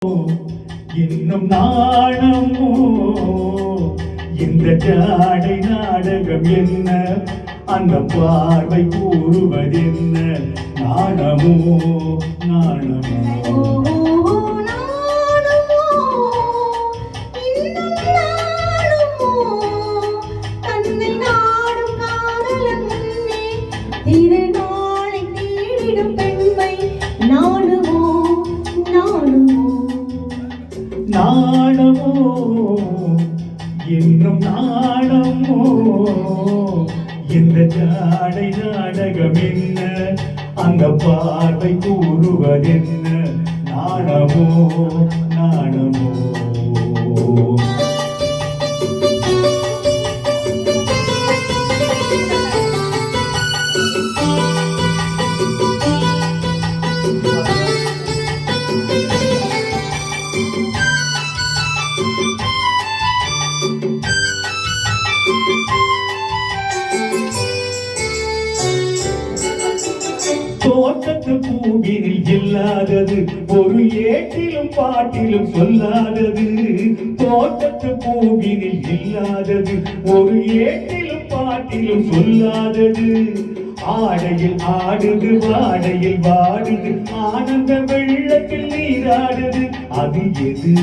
இன்னும் நாணமோ இந்த ஜாடை நாடகம் என்ன, அந்த பார்வை கூறுவதென்ன, நாணமோ நாணமோ திருநாளை தேடிடும் பெண்மை நாணுமோ நாணுமோ நாணமோ இன்னும் நாணமோ இந்த ஜாடை நாடகம் என்ன, அந்த பார்வை கூறுவதென்ன, நாணமோ நாணமோ தோட்டத்து பூவினில் இல்லாதது, ஒரு ஏட்டிலும் பாட்டிலும் சொல்லாதது. தோட்டத்து பூவினில் இல்லாதது, ஒரு ஏட்டிலும் பாட்டிலும் சொல்லாதது. ஆடையில் ஆடுது, வாடையில் வாடுது, ஆனந்த வெள்ளத்தில் நீராடுது, அது எது?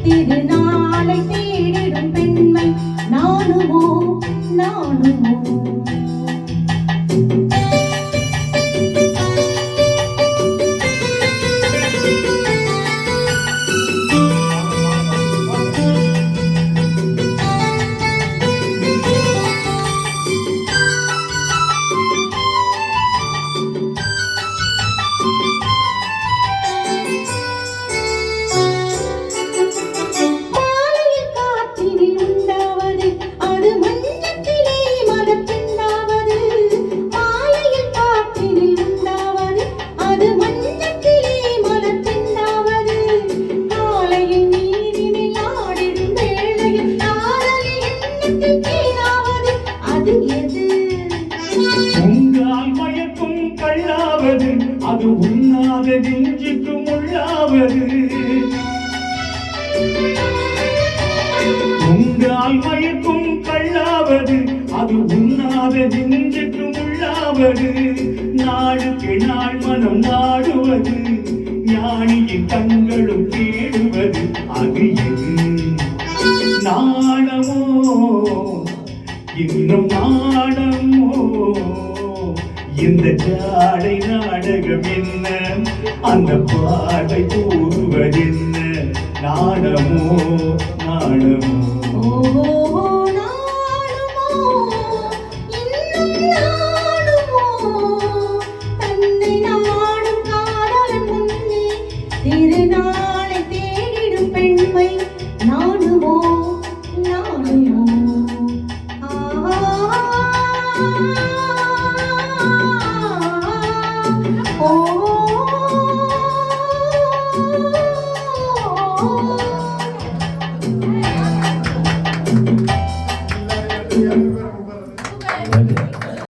திருநாளை தேடிடும் பெண்மை நாணுமோ நாணுமோ உங்கால் மயக்கும் கள்ளாவது, அது உண்ணாத நெஞ்சுக்கும் உள்ளாவது. உங்கால் மயக்கும் கள்ளாவது, அது உண்ணாத நெஞ்சுக்கும் உள்ளாவது. நாளுக்கு நாள் மனம் நாடுவது, ஞானியின் கண்களும் தேடுவது, அது எது? நாணமோ இன்னும் நாணமோ இந்த ஜாடை நாடகம் என்ன, அந்த பார்வை கூறுவதென்ன, நாணமோ நாணமோ திருநாளை தேடிடும் பெண்மை நாணுமோ நாணுமோ Oh